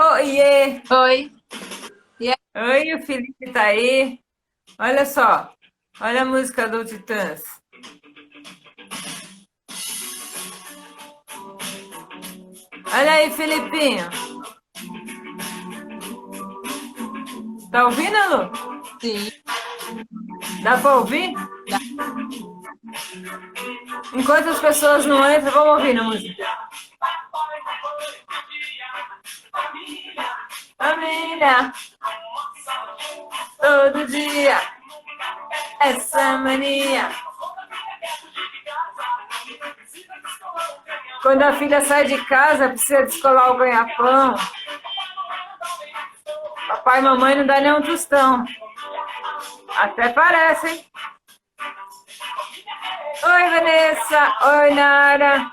Oiê! Oi. E aí? Oi, o Felipe tá aí. Olha só, olha a música do Titãs. Olha aí, Felipinho. Tá ouvindo, Lu? Sim, Dá pra ouvir? dá. Enquanto as pessoas não entram, vamos ouvir a música. Família, todo dia, essa mania. Quando a filha sai de casa, precisa descolar o ganha-pão. Papai e mamãe não dá nem um tostão. Até parece, hein? Oi, Vanessa. Oi, Nara.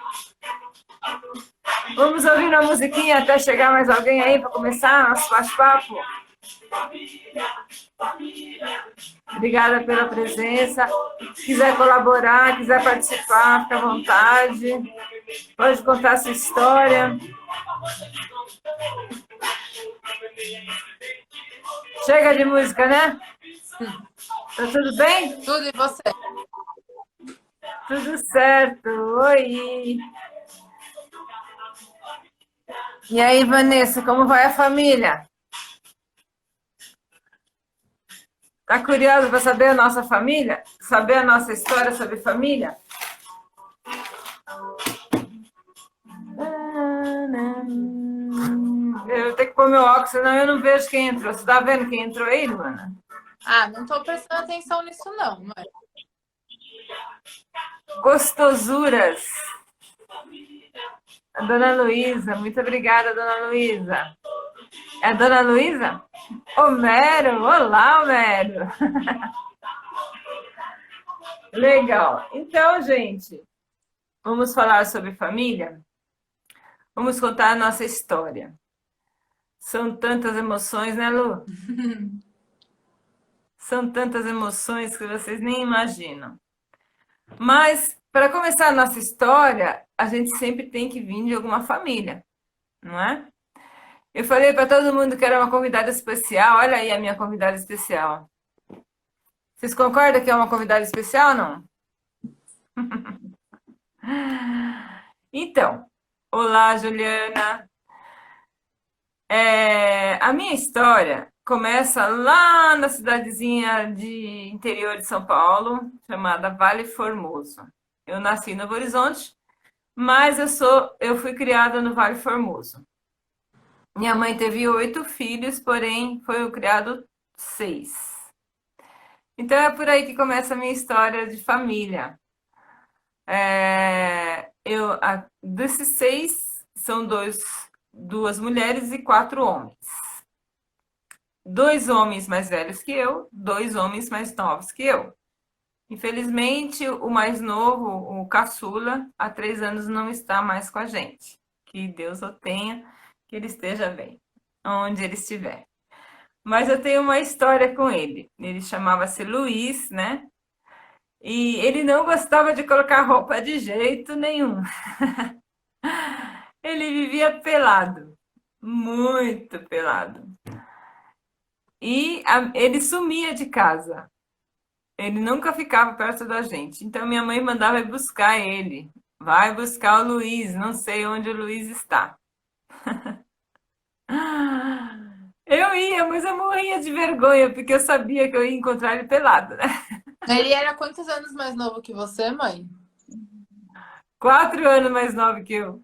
Vamos ouvir uma musiquinha até chegar mais alguém aí para começar nosso bate-papo. Obrigada pela presença. Se quiser colaborar, quiser participar, fica à vontade. Pode contar sua história. Chega de música, né? Tá tudo bem? Tudo e você? Tudo certo. Oi. E aí, Vanessa, como vai a família? Tá curiosa para saber a nossa família? Saber a nossa história sobre família? Eu tenho que pôr meu óculos, senão eu não vejo quem entrou. Você tá vendo quem entrou aí, Luana? Ah, não tô prestando atenção nisso não, mãe. Gostosuras. A dona Luísa, muito obrigada, dona Luísa. É a dona Luísa? Homero, olá, Homero. Legal. Então, gente, vamos falar sobre família? Vamos contar a nossa história. São tantas emoções, né, Lu? São tantas emoções que vocês nem imaginam. Mas, para começar a nossa história, a gente sempre tem que vir de alguma família, não é? Eu falei para todo mundo que era uma convidada especial. Olha aí a minha convidada especial. Vocês concordam que é uma convidada especial ou não? Então, olá, Juliana. A minha história começa lá na cidadezinha de interior de São Paulo, chamada Vale Formoso. Eu nasci em Novo Horizonte, mas eu fui criada no Vale Formoso. Minha mãe teve 8 filhos, porém foi criado 6. Então é por aí que começa a minha história de família. Desses 6, são duas mulheres e 4 homens. 2 homens mais velhos que eu, 2 homens mais novos que eu. Infelizmente, o mais novo, o caçula, há 3 anos não está mais com a gente. Que Deus o tenha, que ele esteja bem, onde ele estiver. Mas eu tenho uma história com ele. Ele chamava-se Luiz, né? E ele não gostava de colocar roupa de jeito nenhum. Ele vivia pelado, muito pelado. Ele sumia de casa. Ele nunca ficava perto da gente. Então minha mãe mandava ir buscar ele. Vai buscar o Luiz, não sei onde o Luiz está. Eu ia, mas eu morria de vergonha, porque eu sabia que eu ia encontrar ele pelado, né? Ele era quantos anos mais novo que você, mãe? 4 anos mais novo que eu.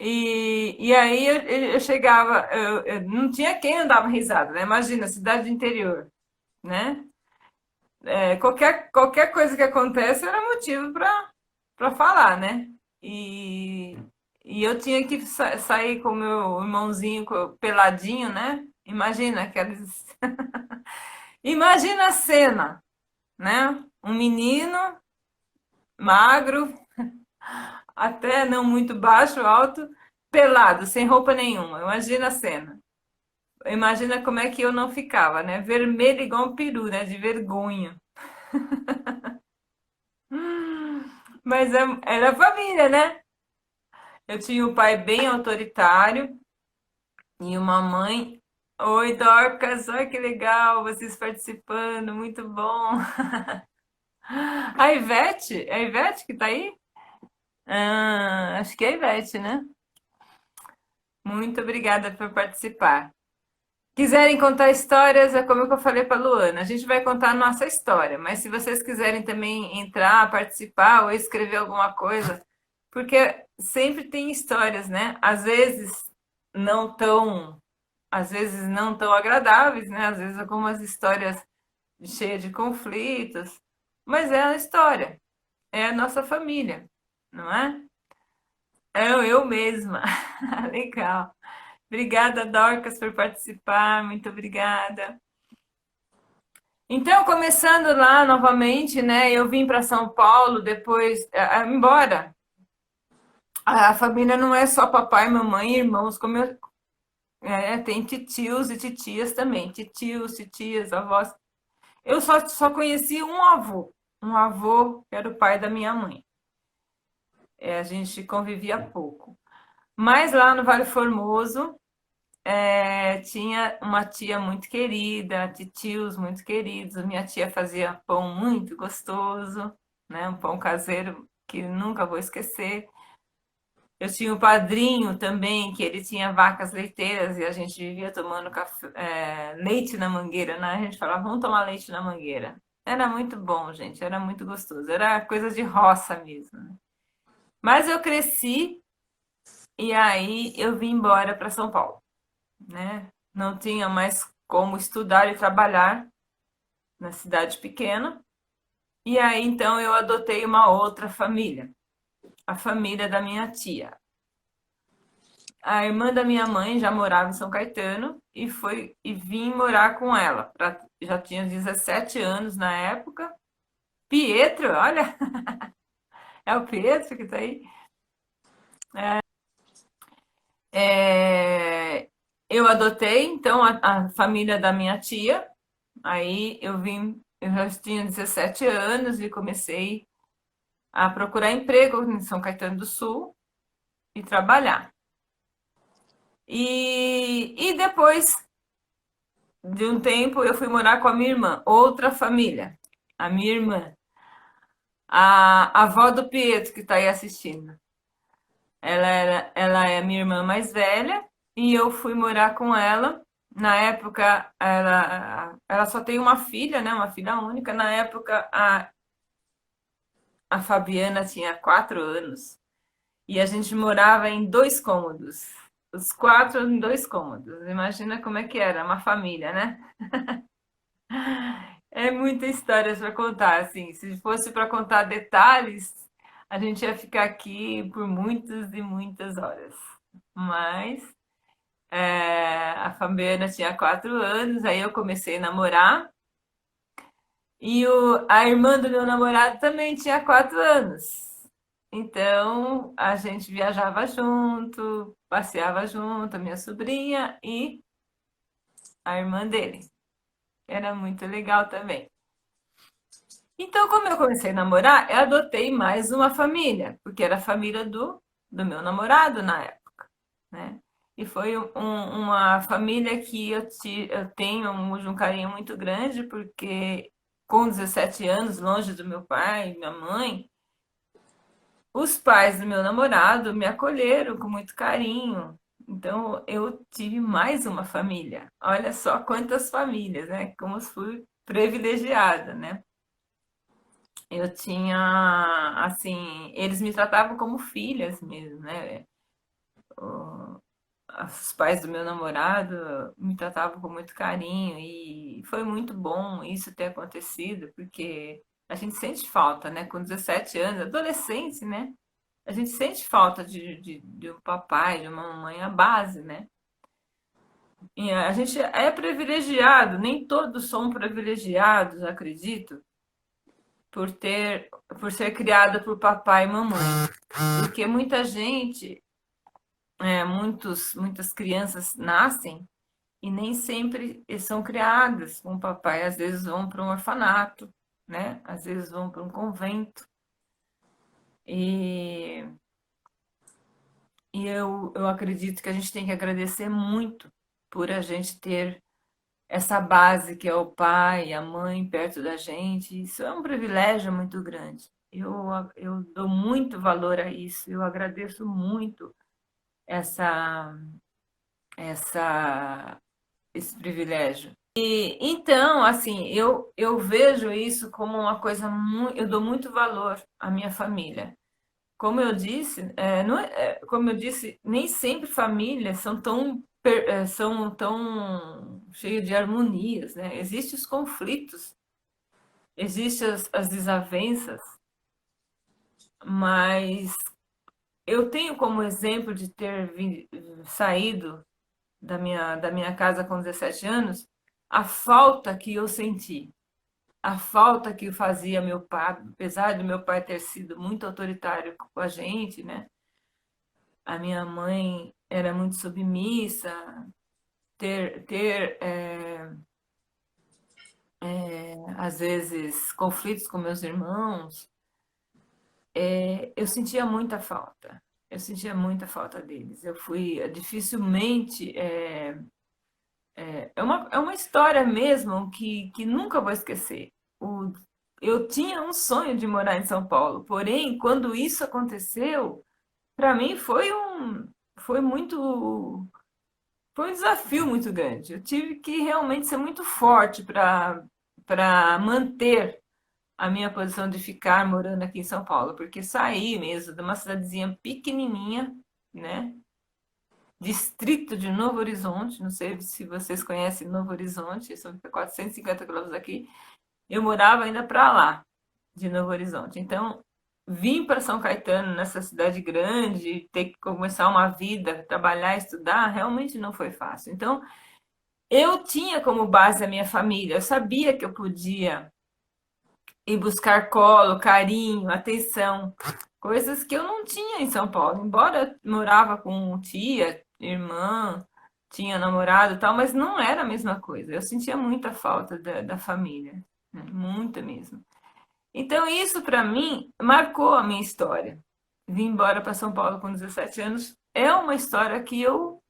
E aí eu chegava, eu não tinha quem não dava risada, né? Imagina, cidade do interior, né? Qualquer coisa que acontece era motivo para falar, né? E, e eu tinha que sair com o meu irmãozinho peladinho, né? Imagina aqueles. Imagina a cena, né? Um menino magro, até não muito baixo, alto, pelado, sem roupa nenhuma. Imagina a cena. Imagina como é que eu não ficava, né? Vermelho igual um peru, né? De vergonha. Mas era família, né? Eu tinha um pai bem autoritário e uma mãe. Oi, Dorcas, olha que legal vocês participando, muito bom. A Ivete que tá aí? Ah, acho que é a Ivete, né? Muito obrigada por participar. Quiserem contar histórias, é como eu falei para a Luana, a gente vai contar a nossa história, mas se vocês quiserem também entrar, participar ou escrever alguma coisa, porque sempre tem histórias, né? Não tão, às vezes não tão agradáveis, né? Às vezes algumas histórias cheias de conflitos, mas é a história, é a nossa família, não é? É eu mesma. Legal. Obrigada, Dorcas, por participar. Muito obrigada. Então, começando lá novamente, né? Eu vim para São Paulo depois, embora a família não é só papai, mamãe e irmãos, tem titios e titias também, titios, titias, avós. Eu só conheci um avô que era o pai da minha mãe. A gente convivia pouco. Mas lá no Vale Formoso, tinha uma tia muito querida, titios muito queridos. A minha tia fazia pão muito gostoso, né? Um pão caseiro que nunca vou esquecer. Eu tinha um padrinho também, que ele tinha vacas leiteiras e a gente vivia tomando leite na mangueira, né? A gente falava, vamos tomar leite na mangueira. Era muito bom, gente, era muito gostoso. Era coisa de roça mesmo, né? Mas eu cresci e aí eu vim embora para São Paulo, né? Não tinha mais como estudar e trabalhar na cidade pequena. E aí então eu adotei uma outra família, a família da minha tia. A irmã da minha mãe já morava em São Caetano e vim morar com ela. Já tinha 17 anos na época. Pietro, olha, é o Pietro que tá aí. Eu adotei então a família da minha tia. Aí eu já tinha 17 anos e comecei a procurar emprego em São Caetano do Sul e trabalhar. E depois de um tempo eu fui morar com a minha irmã, outra família, a minha irmã, a avó do Pietro que está aí assistindo. Ela é a minha irmã mais velha e eu fui morar com ela. Na época, ela só tem uma filha, né? Uma filha única. Na época, a Fabiana tinha 4 anos. E a gente morava em 2 cômodos. Os quatro em 2 cômodos. Imagina como é que era, uma família, né? É muita história para contar, assim. Se fosse para contar detalhes, a gente ia ficar aqui por muitas e muitas horas. Mas a Fabiana tinha 4 anos, aí eu comecei a namorar. E a irmã do meu namorado também tinha 4 anos. Então a gente viajava junto, passeava junto, a minha sobrinha e a irmã dele. Era muito legal também. Então, como eu comecei a namorar, eu adotei mais uma família, porque era a família do meu namorado na época, né? E foi uma família que eu tenho um carinho muito grande, porque com 17 anos, longe do meu pai e minha mãe, os pais do meu namorado me acolheram com muito carinho. Então, eu tive mais uma família. Olha só quantas famílias, né? Como eu fui privilegiada, né? Eu tinha, assim, eles me tratavam como filhas mesmo, né? O- Os pais do meu namorado me tratavam com muito carinho e foi muito bom isso ter acontecido, porque a gente sente falta, né? Com 17 anos, adolescente, né? A gente sente falta de um papai, de uma mamãe, a base, né? E a gente é privilegiado, nem todos são privilegiados, acredito, por ser criado por papai e mamãe. Porque muita gente, muitas crianças nascem e nem sempre são criadas com o papai. Às vezes vão para um orfanato, né? Às vezes vão para um convento. E E eu acredito que a gente tem que agradecer muito por a gente ter essa base que é o pai e a mãe perto da gente. Isso é um privilégio muito grande. Eu dou muito valor a isso. Eu agradeço muito essa, essa, esse privilégio. E então, assim, eu vejo isso como uma coisa muito. Eu dou muito valor à minha família. Como eu disse, como eu disse, nem sempre famílias são tão cheias de harmonias, né? Existem os conflitos, existem as desavenças, mas eu tenho como exemplo de ter saído da minha casa com 17 anos, a falta que eu senti, a falta que fazia meu pai, apesar do meu pai ter sido muito autoritário com a gente, né? A minha mãe era muito submissa, ter às vezes conflitos com meus irmãos, eu sentia muita falta. Eu sentia muita falta deles. Eu fui dificilmente. É uma história mesmo que nunca vou esquecer. O, eu tinha um sonho de morar em São Paulo, porém, quando isso aconteceu, para mim foi muito. Foi um desafio muito grande. Eu tive que realmente ser muito forte para manter a minha posição de ficar morando aqui em São Paulo, porque saí mesmo de uma cidadezinha pequenininha, né? Distrito de Novo Horizonte, não sei se vocês conhecem Novo Horizonte, são 450 quilômetros daqui. Eu morava ainda para lá, de Novo Horizonte. Então, vim para São Caetano, nessa cidade grande, ter que começar uma vida, trabalhar, estudar, realmente não foi fácil. Então, eu tinha como base a minha família, eu sabia que eu podia ir buscar colo, carinho, atenção, coisas que eu não tinha em São Paulo. Embora eu morava com tia, irmã, tinha namorado e tal, mas não era a mesma coisa. Eu sentia muita falta da família, né? Muita mesmo. Então isso para mim marcou a minha história. Vim embora para São Paulo com 17 anos. É uma história que eu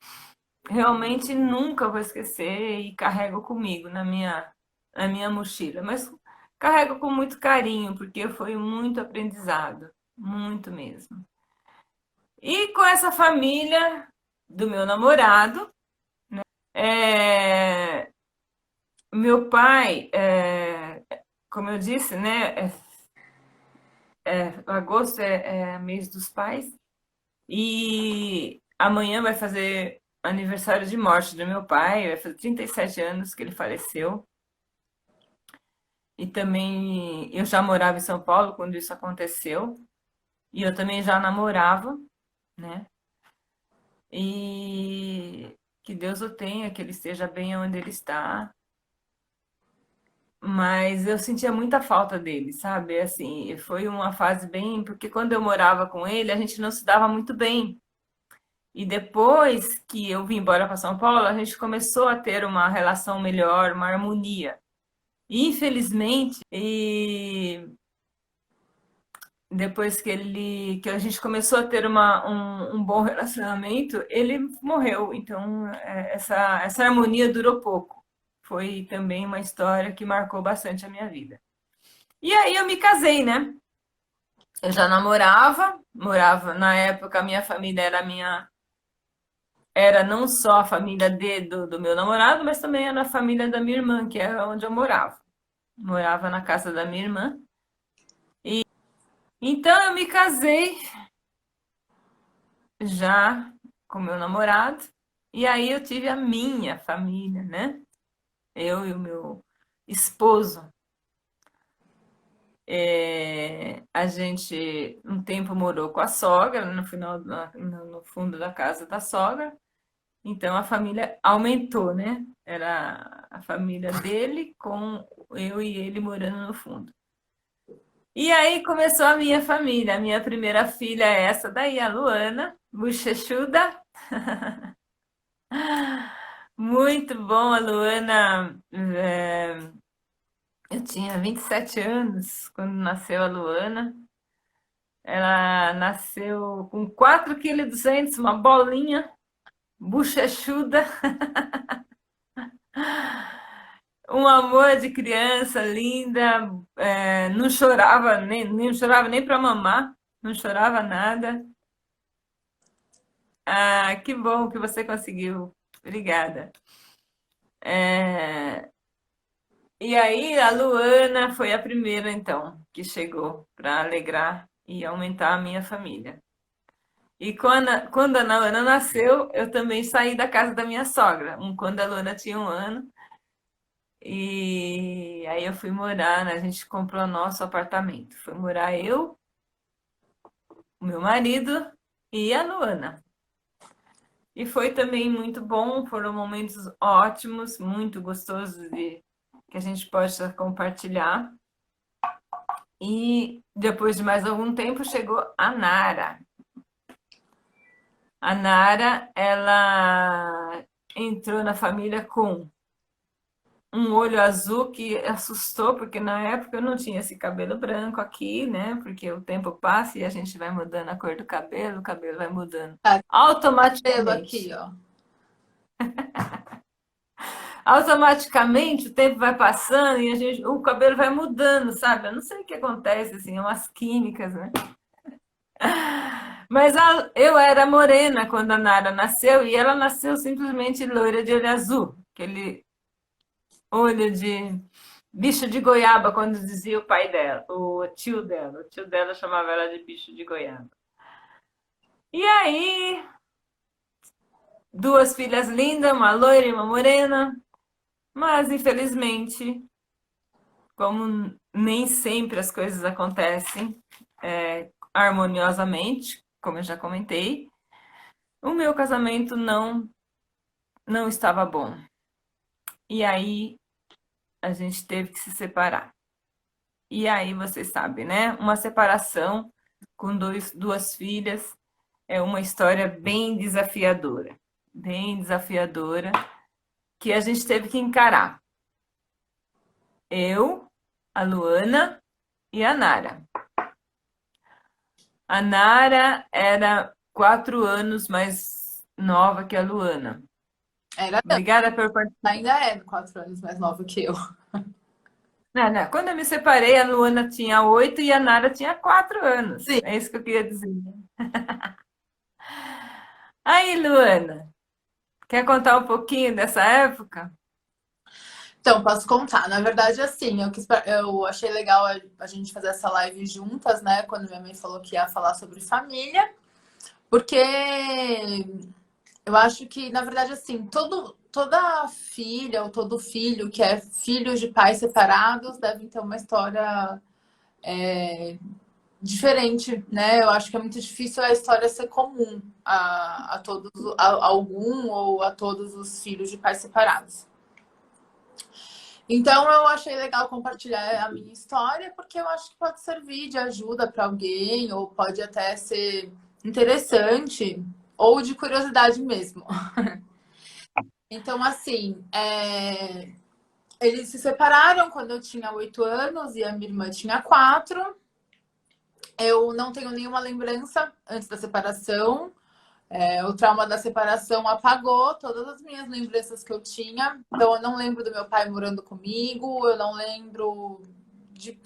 realmente nunca vou esquecer e carrego comigo na minha mochila. Mas carrego com muito carinho, porque foi muito aprendizado, muito mesmo. E com essa família do meu namorado, é, meu pai, como eu disse, né, agosto é mês dos pais, e amanhã vai fazer aniversário de morte do meu pai, vai fazer 37 anos que ele faleceu. E também eu já morava em São Paulo quando isso aconteceu. E eu também já namorava, né? E que Deus o tenha, que ele esteja bem onde ele está. Mas eu sentia muita falta dele, sabe? Assim, foi uma fase bem. Porque quando eu morava com ele, a gente não se dava muito bem. E depois que eu vim embora para São Paulo, a gente começou a ter uma relação melhor, uma harmonia. Infelizmente, depois que a gente começou a ter um bom relacionamento, ele morreu. Então, essa harmonia durou pouco. Foi também uma história que marcou bastante a minha vida. E aí eu me casei, né? Eu já morava na época, a minha família era não só a família do meu namorado, mas também era a família da minha irmã, que era onde eu morava. Morava na casa da minha irmã. Então eu me casei já com meu namorado. E aí eu tive a minha família, né? Eu e o meu esposo. A gente um tempo morou com a sogra, no final, no fundo da casa da sogra. Então a família aumentou, né? Era a família dele com eu e ele morando no fundo. E aí começou a minha família. A minha primeira filha é essa daí, a Luana, bochechuda. Muito bom, a Luana. é, eu tinha 27 anos quando nasceu a Luana. Ela nasceu com 4,2 kg, uma bolinha, bochechuda, um amor de criança, linda, não chorava nem chorava nem para mamar, não chorava nada. Ah, que bom que você conseguiu. Obrigada. É, E aí, a Luana foi a primeira, então, que chegou para alegrar e aumentar a minha família. E quando a Luana nasceu, eu também saí da casa da minha sogra, quando a Luana tinha 1 ano. E aí eu fui morar, né? A gente comprou nosso apartamento. Fui morar eu, o meu marido e a Luana. E foi também muito bom, foram momentos ótimos, muito gostosos que a gente possa compartilhar. E depois de mais algum tempo chegou a Nara. A Nara, ela entrou na família com um olho azul que assustou, porque na época eu não tinha esse cabelo branco aqui, né? Porque o tempo passa e a gente vai mudando a cor do cabelo, o cabelo vai mudando Tá, cabelo aqui, automaticamente. ó. Automaticamente o tempo vai passando e o cabelo vai mudando, sabe? Eu não sei o que acontece, assim, é umas químicas, né? Mas eu era morena quando a Nara nasceu e ela nasceu simplesmente loira de olho azul, aquele olho de bicho de goiaba, quando dizia o pai dela, o tio dela. O tio dela chamava ela de bicho de goiaba. E aí, duas filhas lindas, uma loira e uma morena, mas infelizmente, como nem sempre as coisas acontecem harmoniosamente, como eu já comentei, o meu casamento não estava bom. E aí a gente teve que se separar. E aí você sabe, né? Uma separação com duas filhas é uma história bem desafiadora, que a gente teve que encarar. Eu, a Luana e a Nara. A Nara era 4 anos mais nova que a Luana. Era, Obrigada por participar. ainda é 4 anos mais nova que eu. Não, não. Quando eu me separei, a Luana tinha 8 e a Nara tinha 4 anos. Sim. É isso que eu queria dizer. Aí, Luana, quer contar um pouquinho dessa época? Então, posso contar. Na verdade, assim, eu achei legal a gente fazer essa live juntas, né? Quando minha mãe falou que ia falar sobre família, porque eu acho que, na verdade, assim, toda filha ou todo filho que é filho de pais separados deve ter uma história diferente, né? Eu acho que é muito difícil a história ser comum a todos, a algum ou a todos os filhos de pais separados. Então eu achei legal compartilhar a minha história, porque eu acho que pode servir de ajuda para alguém, ou pode até ser interessante, ou de curiosidade mesmo. Então, assim, eles se separaram quando eu tinha 8 anos e a minha irmã tinha 4. Eu não tenho nenhuma lembrança antes da separação. O trauma da separação apagou todas as minhas lembranças que eu tinha. Então, eu não lembro do meu pai morando comigo, eu não lembro de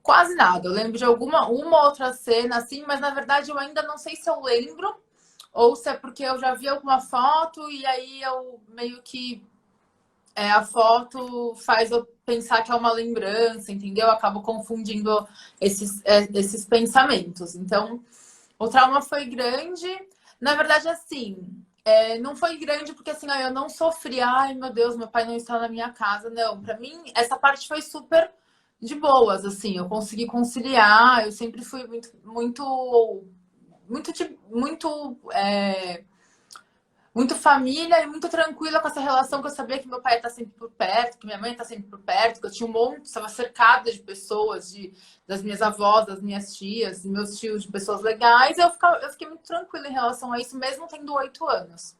quase nada. Eu lembro de uma outra cena, assim, mas na verdade eu ainda não sei se eu lembro ou se é porque eu já vi alguma foto e aí eu meio que a foto faz eu pensar que é uma lembrança, entendeu? Eu acabo confundindo esses pensamentos. Então, o trauma foi grande. Na verdade, assim, não foi grande porque assim, eu não sofri. Ai, meu Deus, meu pai não está na minha casa. Não, para mim, essa parte foi super de boas, assim. Eu consegui conciliar. Eu sempre fui muito família e muito tranquila com essa relação, que eu sabia que meu pai ia estar sempre por perto, que minha mãe ia estar sempre por perto, que eu tinha um monte, estava cercada de pessoas, das minhas avós, das minhas tias, dos meus tios, de pessoas legais. Eu fiquei muito tranquila em relação a isso, mesmo tendo 8 anos.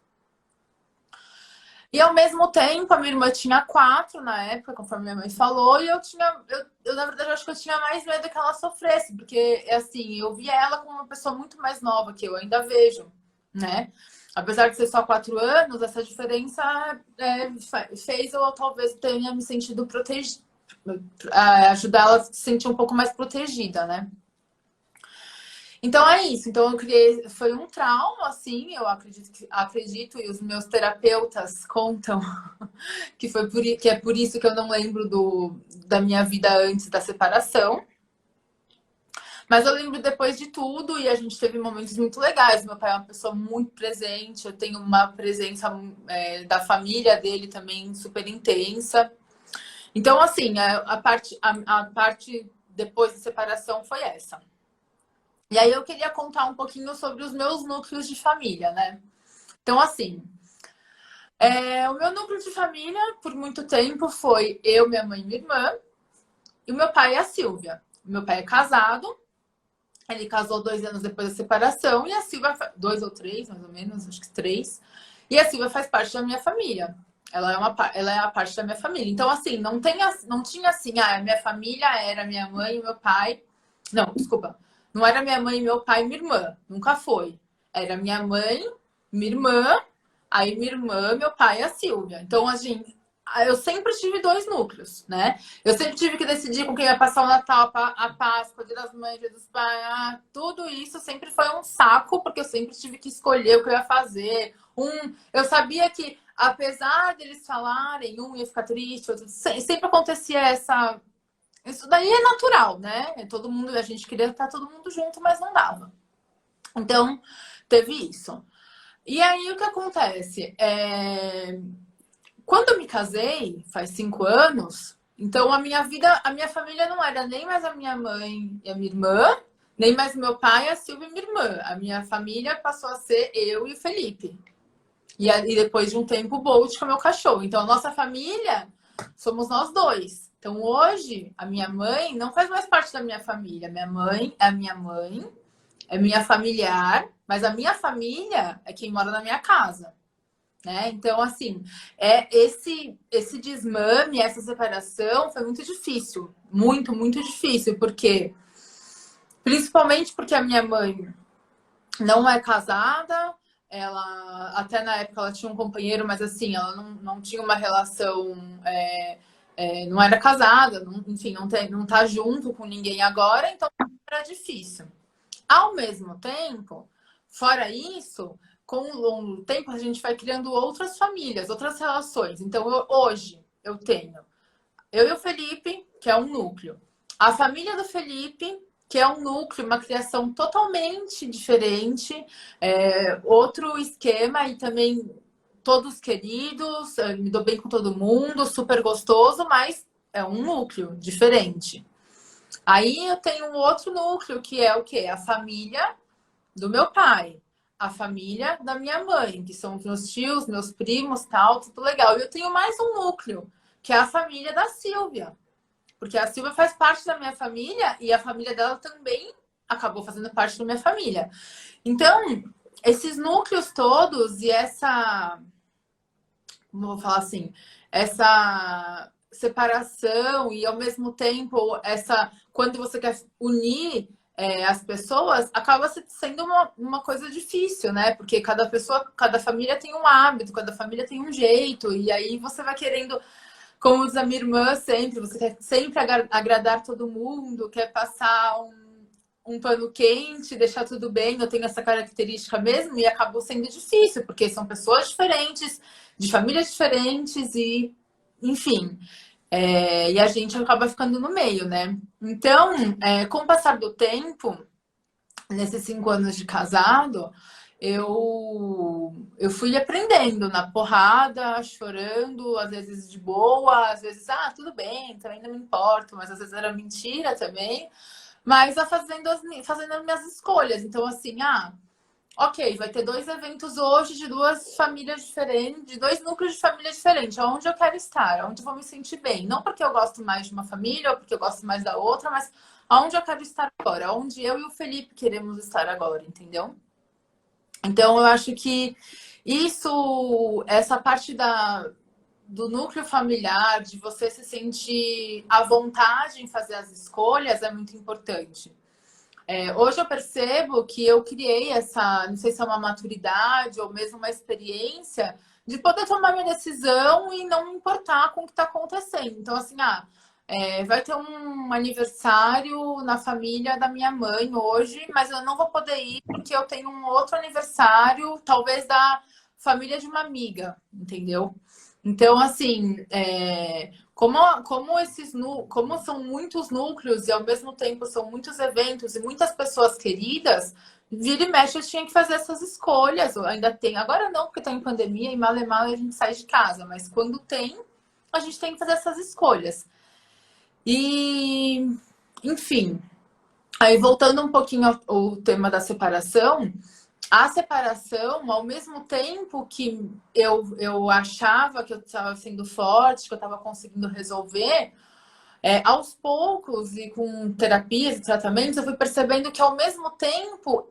E ao mesmo tempo, a minha irmã tinha 4 na época, conforme minha mãe falou, e na verdade, eu acho que eu tinha mais medo que ela sofresse, porque, assim, eu via ela como uma pessoa muito mais nova que eu ainda vejo, né? Apesar de ser só 4 anos, essa diferença fez eu talvez tenha me sentido protegida, ajudar ela a se sentir um pouco mais protegida, né? Então é isso. Então eu criei, foi um trauma, assim, eu acredito, e os meus terapeutas contam que é por isso que eu não lembro da minha vida antes da separação. Mas eu lembro depois de tudo e a gente teve momentos muito legais. Meu pai é uma pessoa muito presente, eu tenho uma presença da família dele também super intensa. Então, assim, a parte depois da separação foi essa. E aí eu queria contar um pouquinho sobre os meus núcleos de família, né? Então, assim, o meu núcleo de família, por muito tempo, foi eu, minha mãe e minha irmã, e o meu pai e a Silvia. O meu pai é casado, ele casou 2 anos depois da separação, e a Silvia, 2 ou 3, mais ou menos, acho que 3. E a Silvia faz parte da minha família. Ela é a parte da minha família. Então, assim, não tinha assim, a minha família era minha mãe e meu pai. Não, desculpa. Não era minha mãe, meu pai e minha irmã. Nunca foi. Era minha mãe, minha irmã, aí minha irmã, meu pai e a Silvia. Então, assim, eu sempre tive 2 núcleos, né? Eu sempre tive que decidir com quem ia passar o Natal, a Páscoa, o Dia das Mães, Dia dos Pais. Tudo isso sempre foi um saco, porque eu sempre tive que escolher o que eu ia fazer. Eu sabia que, apesar deles falarem, um ia ficar triste, outro... sempre acontecia essa. Isso daí é natural, né? Todo mundo, a gente queria estar todo mundo junto, mas não dava. Então, teve isso. E aí, o que acontece? Quando eu me casei, faz 5 anos, então a minha família não era nem mais a minha mãe e a minha irmã, nem mais meu pai, a Silvia e minha irmã. A minha família passou a ser eu e o Felipe. E depois de um tempo, o Bolt, que é o meu cachorro. Então, a nossa família somos nós dois. Então, hoje, a minha mãe não faz mais parte da minha família. Minha mãe é a minha mãe, é minha familiar, mas a minha família é quem mora na minha casa. Né? Então, assim, esse desmame, essa separação foi muito difícil. Muito, muito difícil. Porque, principalmente porque a minha mãe não é casada, ela até na época ela tinha um companheiro, mas assim, ela não tinha uma relação, não era casada, enfim, não tá junto com ninguém agora, então era difícil. Ao mesmo tempo, fora isso, com o longo do tempo, a gente vai criando outras famílias, outras relações. Então, hoje, eu tenho eu e o Felipe, que é um núcleo. A família do Felipe, que é um núcleo, uma criação totalmente diferente, outro esquema e também todos queridos, me dou bem com todo mundo, super gostoso, mas é um núcleo diferente. Aí eu tenho um outro núcleo, que é o quê? A família do meu pai, a família da minha mãe, que são os meus tios, meus primos, tal, tudo legal. E eu tenho mais um núcleo, que é a família da Silvia. Porque a Silvia faz parte da minha família e a família dela também acabou fazendo parte da minha família. Então, esses núcleos todos e como eu vou falar assim, essa separação e ao mesmo tempo quando você quer unir as pessoas, acaba sendo uma coisa difícil, né? Porque cada pessoa, cada família tem um hábito, cada família tem um jeito, e aí você vai querendo, como diz a minha irmã sempre, você quer sempre agradar todo mundo, quer passar um pano quente, deixar tudo bem. Eu tenho essa característica mesmo e acabou sendo difícil, porque são pessoas diferentes, de famílias diferentes e, enfim. E a gente acaba ficando no meio, né? Então, com o passar do tempo, nesses 5 anos de casado, eu fui aprendendo na porrada, chorando, às vezes de boa, às vezes, tudo bem, também não me importo, mas às vezes era mentira também, mas fazendo as minhas escolhas. Então, assim, ok, vai ter 2 eventos hoje de 2 famílias diferentes, de 2 núcleos de família diferentes, onde eu quero estar, onde eu vou me sentir bem. Não porque eu gosto mais de uma família ou porque eu gosto mais da outra, mas aonde eu quero estar agora, onde eu e o Felipe queremos estar agora, entendeu? Então, eu acho que Isso, essa parte do núcleo familiar, de você se sentir à vontade em fazer as escolhas, é muito importante. Hoje eu percebo que eu criei essa, não sei se é uma maturidade ou mesmo uma experiência, de poder tomar minha decisão e não me importar com o que está acontecendo. Então, assim, vai ter um aniversário na família da minha mãe hoje, mas eu não vou poder ir porque eu tenho um outro aniversário, talvez da família de uma amiga, entendeu? Então, assim, como são muitos núcleos e ao mesmo tempo são muitos eventos e muitas pessoas queridas, vira e mexe eu tinha que fazer essas escolhas. Eu ainda tem, agora não, porque está em pandemia e mal e mal a gente sai de casa, mas quando tem, a gente tem que fazer essas escolhas. E, enfim, aí voltando um pouquinho ao tema da separação, a separação, ao mesmo tempo que eu achava que eu estava sendo forte, que eu estava conseguindo resolver, aos poucos e com terapias e tratamentos, eu fui percebendo que ao mesmo tempo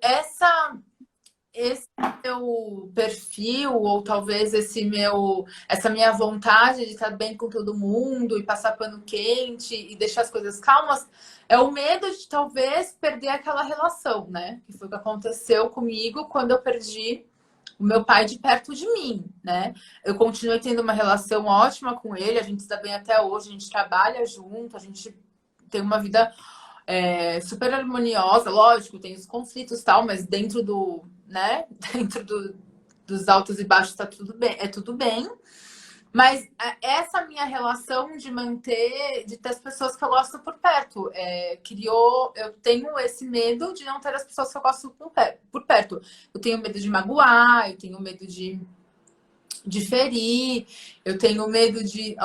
esse meu perfil, ou talvez essa minha vontade de estar bem com todo mundo e passar pano quente e deixar as coisas calmas, é o medo de talvez perder aquela relação, né? Que foi o que aconteceu comigo quando eu perdi o meu pai de perto de mim, né? Eu continuei tendo uma relação ótima com ele, a gente está bem até hoje, a gente trabalha junto, a gente tem uma vida super harmoniosa, lógico, tem os conflitos e tal, mas dentro né, dentro dos altos e baixos tá tudo bem, é tudo bem. Mas essa minha relação de manter, de ter as pessoas que eu gosto por perto, eu tenho esse medo de não ter as pessoas que eu gosto por perto. Eu tenho medo de magoar, eu tenho medo de ferir, eu tenho medo de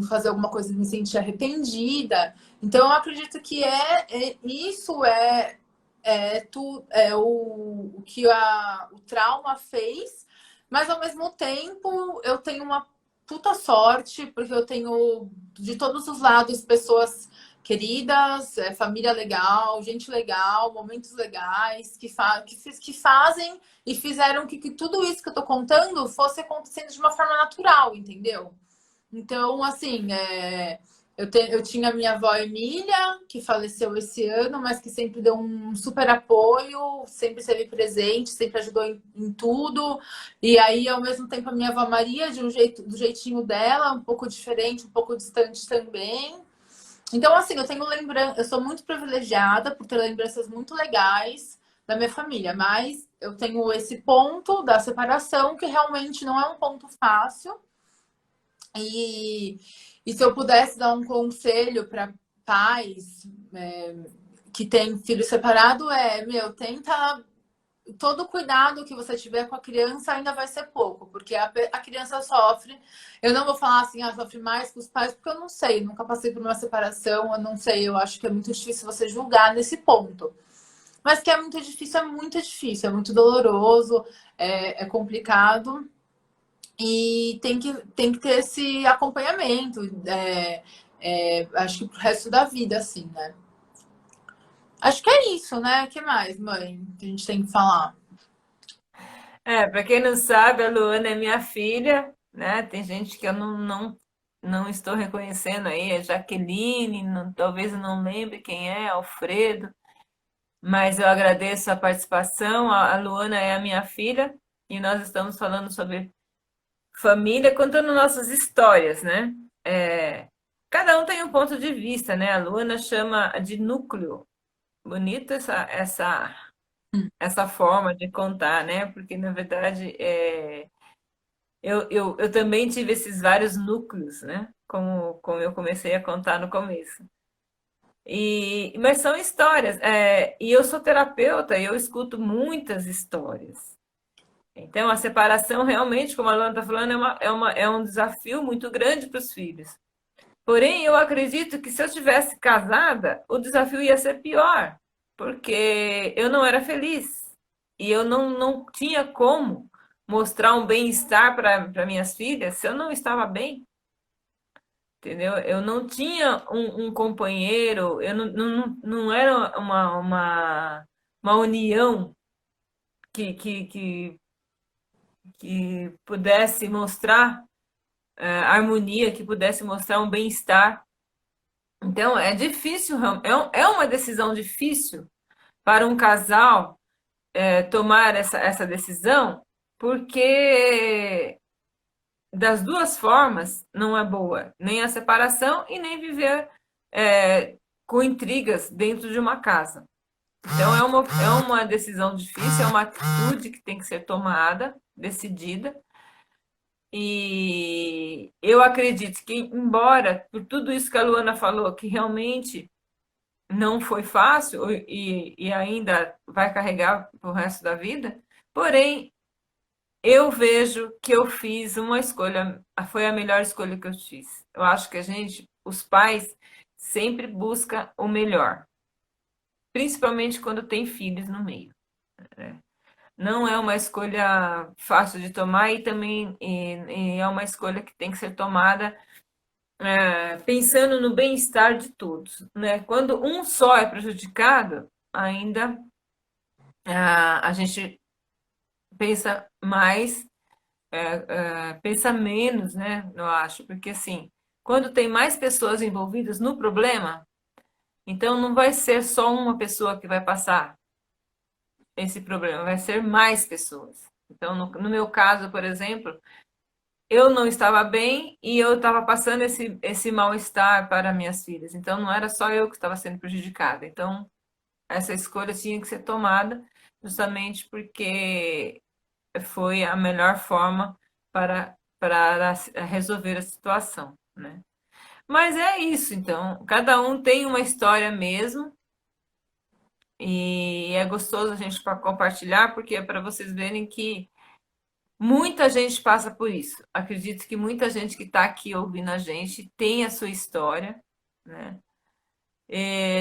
fazer alguma coisa e me sentir arrependida. Então, eu acredito que isso o que o trauma fez, mas ao mesmo tempo eu tenho uma puta sorte, porque eu tenho de todos os lados pessoas queridas, família legal, gente legal, momentos legais que fazem e fizeram que tudo isso que eu tô contando fosse acontecendo de uma forma natural, entendeu? Então, assim, eu tinha minha avó Emília, que faleceu esse ano, mas que sempre deu um super apoio, sempre esteve presente, sempre ajudou em tudo. E aí, ao mesmo tempo, a minha avó Maria, do jeitinho dela, um pouco diferente, um pouco distante também. Então, assim, eu sou muito privilegiada por ter lembranças muito legais da minha família, mas eu tenho esse ponto da separação que realmente não é um ponto fácil. E, e se eu pudesse dar um conselho para pais que têm filho separado, tenta todo cuidado que você tiver com a criança ainda vai ser pouco, porque a criança sofre. Eu não vou falar assim, sofre mais que os pais, porque eu não sei, nunca passei por uma separação, eu não sei, eu acho que é muito difícil você julgar nesse ponto. Mas que é muito difícil, é muito doloroso, é complicado. E tem que ter esse acompanhamento, acho que pro resto da vida, assim, né? Acho que é isso, né? O que mais, mãe, que a gente tem que falar? Para quem não sabe, a Luana é minha filha, né? Tem gente que eu não estou reconhecendo aí, é Jaqueline, talvez eu não lembre quem é, Alfredo, mas eu agradeço a participação. A Luana é a minha filha e nós estamos falando sobre família, contando nossas histórias, né? É, cada um tem um ponto de vista, né? A Luana chama de núcleo. Bonito essa forma de contar, né? Porque, na verdade, eu também tive esses vários núcleos, né? Como eu comecei a contar no começo. Mas são histórias. E eu sou terapeuta e eu escuto muitas histórias. Então, a separação realmente, como a Luana está falando, é um desafio muito grande para os filhos. Porém, eu acredito que se eu tivesse casada, o desafio ia ser pior, porque eu não era feliz e eu não tinha como mostrar um bem-estar para minhas filhas se eu não estava bem, entendeu? Eu não tinha um companheiro, eu não era uma união que que pudesse mostrar harmonia, que pudesse mostrar um bem-estar. Então, é difícil, é uma decisão difícil para um casal tomar essa decisão, porque das duas formas não é boa, nem a separação e nem viver com intrigas dentro de uma casa. Então, é uma decisão difícil, é uma atitude que tem que ser tomada, decidida. E eu acredito que, embora por tudo isso que a Luana falou, que realmente não foi fácil e ainda vai carregar o resto da vida, porém, eu vejo que eu fiz uma escolha, foi a melhor escolha que eu fiz. Eu acho que a gente, os pais, sempre busca o melhor, principalmente quando tem filhos no meio, né? Não é uma escolha fácil de tomar e também é uma escolha que tem que ser tomada pensando no bem-estar de todos, né? Quando um só é prejudicado, ainda a gente pensa mais, pensa menos, né? Eu acho, porque assim, quando tem mais pessoas envolvidas no problema, então não vai ser só uma pessoa que vai passar esse problema, vai ser mais pessoas. Então, no meu caso, por exemplo, eu não estava bem e eu estava passando esse mal-estar para minhas filhas. Então, não era só eu que estava sendo prejudicada. Então, essa escolha tinha que ser tomada justamente porque foi a melhor forma para resolver a situação, né? Mas é isso, então. Cada um tem uma história mesmo e é gostoso a gente compartilhar porque é para vocês verem que muita gente passa por isso. Acredito que muita gente que está aqui ouvindo a gente tem a sua história, né?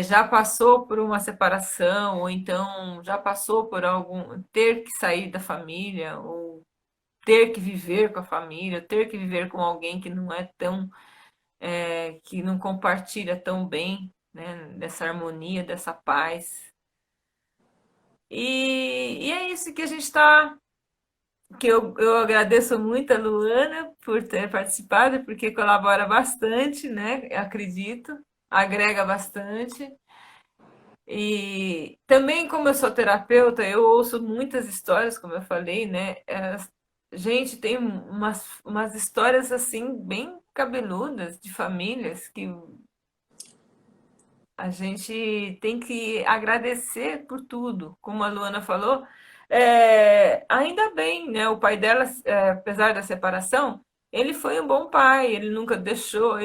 Já passou por uma separação, ou então já passou por algum ter que sair da família, ou ter que viver com a família, ter que viver com alguém que não é tão, que não compartilha tão bem, né? Dessa harmonia, dessa paz. E é isso que a gente está que eu agradeço muito a Luana por ter participado, porque colabora bastante, né? Eu acredito, agrega bastante. E também, como eu sou terapeuta, eu ouço muitas histórias, como eu falei, né? Gente, tem umas histórias assim, bem cabeludas de famílias que a gente tem que agradecer por tudo, como a Luana falou. Ainda bem, né? O pai dela, apesar da separação, ele foi um bom pai, ele nunca deixou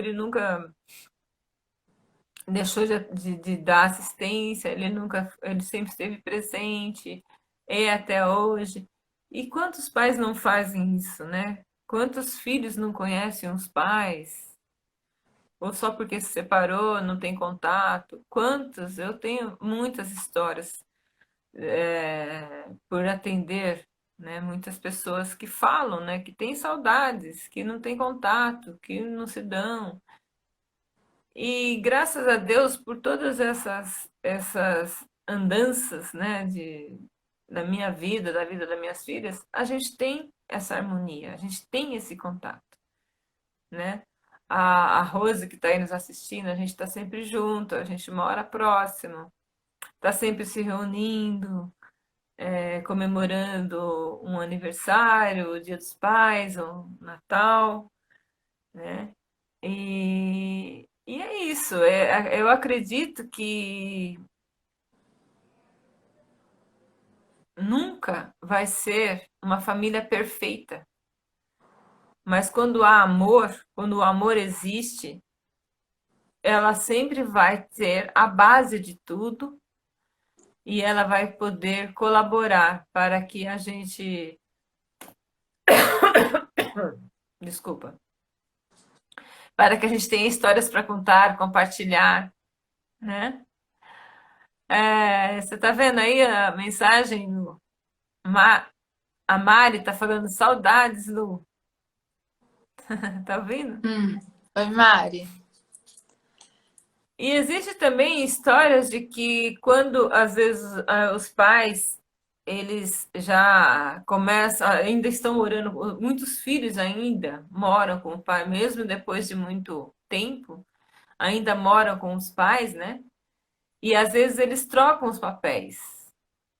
de dar assistência, ele sempre esteve presente, e até hoje. E quantos pais não fazem isso, né? Quantos filhos não conhecem os pais? Ou só porque se separou, não tem contato? Quantos? Eu tenho muitas histórias por atender, né? Muitas pessoas que falam, né? Que têm saudades, que não têm contato, que não se dão. E graças a Deus por todas essas andanças, né? Da minha vida, da vida das minhas filhas, a gente tem essa harmonia, a gente tem esse contato, né? A Rose que está aí nos assistindo, a gente está sempre junto, a gente mora próximo, está sempre se reunindo, comemorando um aniversário, o Dia dos Pais, o Natal, né? E é isso. Eu acredito que nunca vai ser uma família perfeita, mas quando há amor, quando o amor existe, ela sempre vai ter a base de tudo e ela vai poder colaborar para que a gente, desculpa, para que a gente tenha histórias para contar, compartilhar, né? Você tá vendo aí a mensagem? Ma- a Mari tá falando saudades, Lu. Tá ouvindo? Oi, Mari. E existe também histórias de que quando às vezes os pais eles já começam, ainda estão morando, muitos filhos ainda moram com o pai, mesmo depois de muito tempo, ainda moram com os pais, né? E às vezes eles trocam os papéis.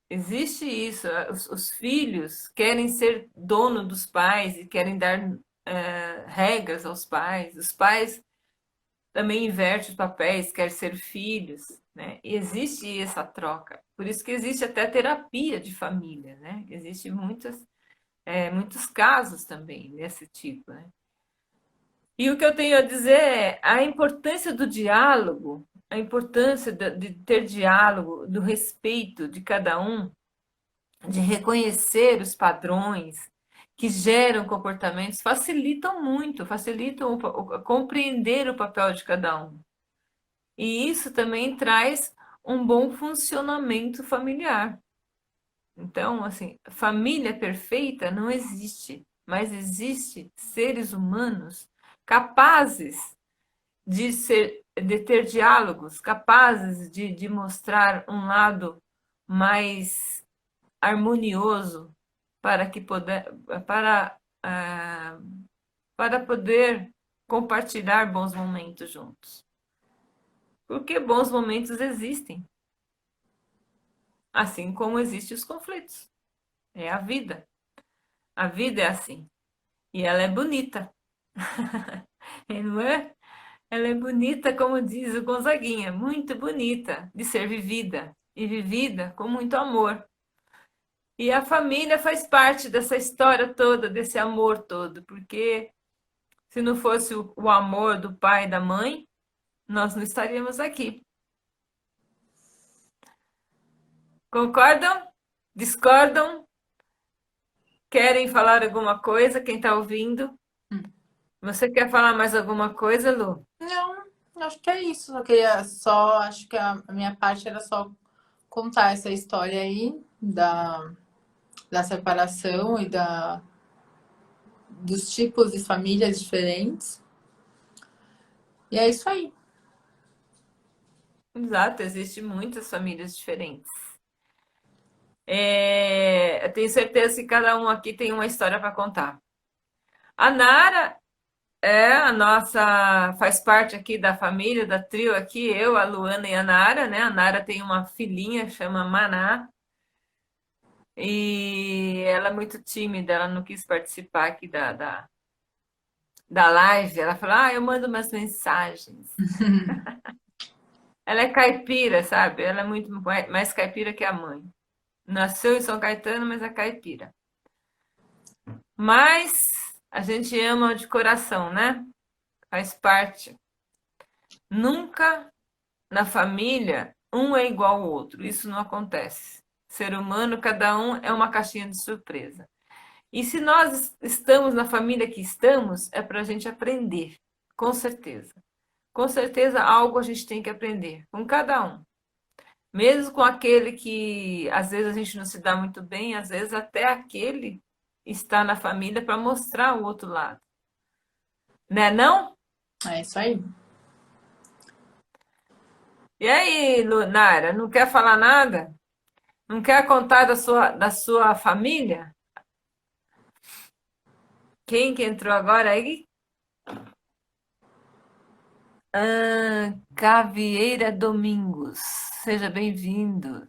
Existe isso, os filhos querem ser dono dos pais e querem dar regras aos pais. Os pais também invertem os papéis, querem ser filhos, né? E existe essa troca. Por isso que existe até terapia de família, né? Existem muitos casos também desse tipo, né? E o que eu tenho a dizer é a importância do diálogo, a importância de ter diálogo, do respeito de cada um, de reconhecer os padrões que geram comportamentos, facilitam muito, facilitam compreender o papel de cada um. E isso também traz um bom funcionamento familiar. Então, assim, família perfeita não existe, mas existe seres humanos capazes de ter diálogos, capazes de mostrar um lado mais harmonioso para que poder, para, ah, para poder compartilhar bons momentos juntos. Porque bons momentos existem, assim como existem os conflitos. É a vida. A vida é assim. E ela é bonita. E não é? Ela é bonita, como diz o Gonzaguinha, muito bonita de ser vivida. E vivida com muito amor. E a família faz parte dessa história toda, desse amor todo, porque se não fosse o amor do pai e da mãe, nós não estaríamos aqui. Concordam? Discordam? Querem falar alguma coisa? Quem está ouvindo? Você quer falar mais alguma coisa, Lu? Não, acho que é isso. Eu queria só, acho que a minha parte era só contar essa história aí da separação e dos tipos de famílias diferentes. E é isso aí. Exato, existem muitas famílias diferentes. Eu tenho certeza que cada um aqui tem uma história para contar. A Nara é a nossa, faz parte aqui da família, da trio aqui, eu, a Luana e a Nara, né? A Nara tem uma filhinha, chama Maná, e ela é muito tímida, ela não quis participar aqui da live. Ela falou, eu mando umas mensagens. Ela é caipira, sabe? Ela é muito mais caipira que a mãe. Nasceu em São Caetano, mas é caipira. Mas a gente ama de coração, né? Faz parte. Nunca na família um é igual ao outro. Isso não acontece. Ser humano, cada um é uma caixinha de surpresa. E se nós estamos na família que estamos, é para a gente aprender, com certeza. Com certeza, algo a gente tem que aprender com cada um. Mesmo com aquele que às vezes a gente não se dá muito bem, às vezes até aquele está na família para mostrar o outro lado. Né, não? É isso aí. E aí, Lunara, não quer falar nada? Não quer contar da sua família? Quem que entrou agora aí? Cavieira Domingos. Seja bem-vindo.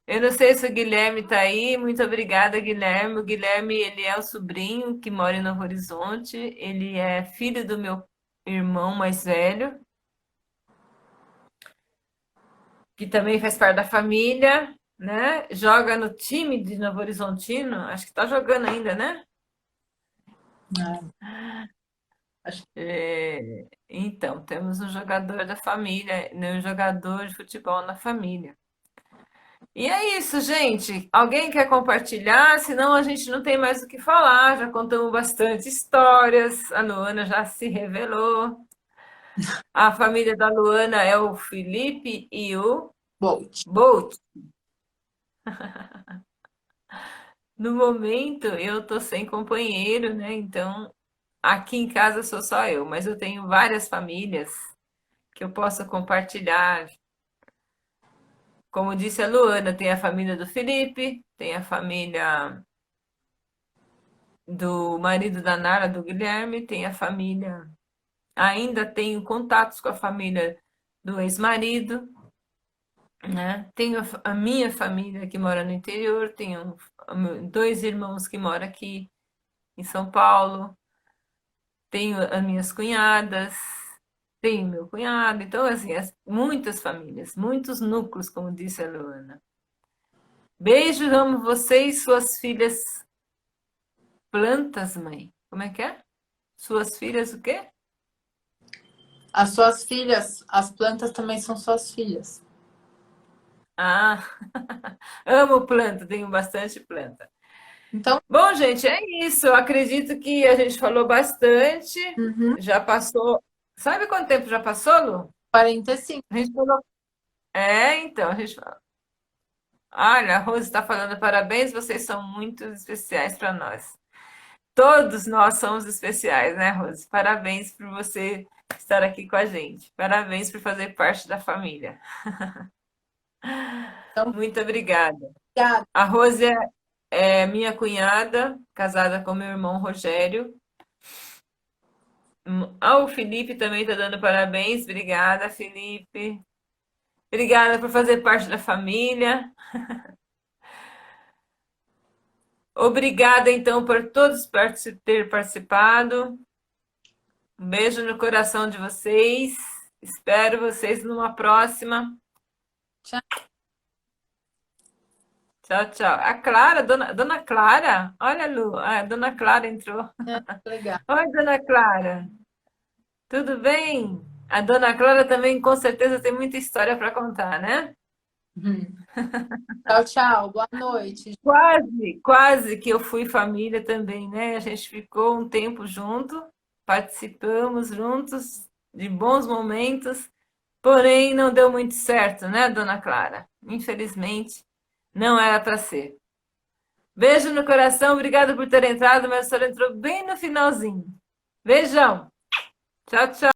Eu não sei se o Guilherme está aí. Muito obrigada, Guilherme. O Guilherme, ele é o sobrinho que mora em Novo Horizonte. Ele é filho do meu irmão mais velho, que também faz parte da família, né? Joga no time de Novo Horizontino. Acho que está jogando ainda, né? Então, temos um jogador da família, né? Um jogador de futebol na família. E é isso, gente. Alguém quer compartilhar? Senão a gente não tem mais o que falar. Já contamos bastante histórias. A Luana já se revelou. A família da Luana é o Felipe e o Bolt. Bolt. No momento, eu tô sem companheiro, né? Então, aqui em casa sou só eu, mas eu tenho várias famílias que eu posso compartilhar Como disse a Luana, tem a família do Felipe, tem a família do marido da Nara, do Guilherme, tem a família. Ainda tenho contatos com a família do ex-marido, né? Tenho a minha família que mora no interior, tenho dois irmãos que moram aqui em São Paulo, tenho as minhas cunhadas, tenho meu cunhado, então, assim, muitas famílias, muitos núcleos, como disse a Luana. Beijo, amo vocês, suas filhas plantas, mãe. Como é que é? Suas filhas o quê? As suas filhas, as plantas também são suas filhas. Ah, amo planta, tenho bastante planta. Então, Bom, gente, é isso. Eu acredito que a gente falou bastante. uhum, Já passou. Sabe quanto tempo já passou, Lu? 45. A gente falou. É, então, a gente. Olha, a Rose está falando parabéns, vocês são muito especiais para nós. Todos nós somos especiais, né, Rose? Parabéns por você estar aqui com a gente. Parabéns por fazer parte da família. Então, Muito obrigada. obrigada. A Rose é minha cunhada, casada com meu irmão Rogério. O Felipe também está dando parabéns. Obrigada, Felipe. Obrigada por fazer parte da família. Obrigada, então, por todos terem participado. Um beijo no coração de vocês. Espero vocês numa próxima. Tchau. Tchau, tchau. A Clara, dona Clara. Olha, Lu, a dona Clara entrou. Legal. Oi, dona Clara. Tudo bem? A dona Clara também, com certeza, tem muita história para contar, né? Uhum. Tchau, tchau. Boa noite. Quase, quase que eu fui família também, né? A gente ficou um tempo junto, participamos juntos de bons momentos, porém não deu muito certo, né, dona Clara? Infelizmente, não era para ser. Beijo no coração, obrigada por ter entrado, mas a senhora entrou bem no finalzinho. Beijão. Tchau, tchau.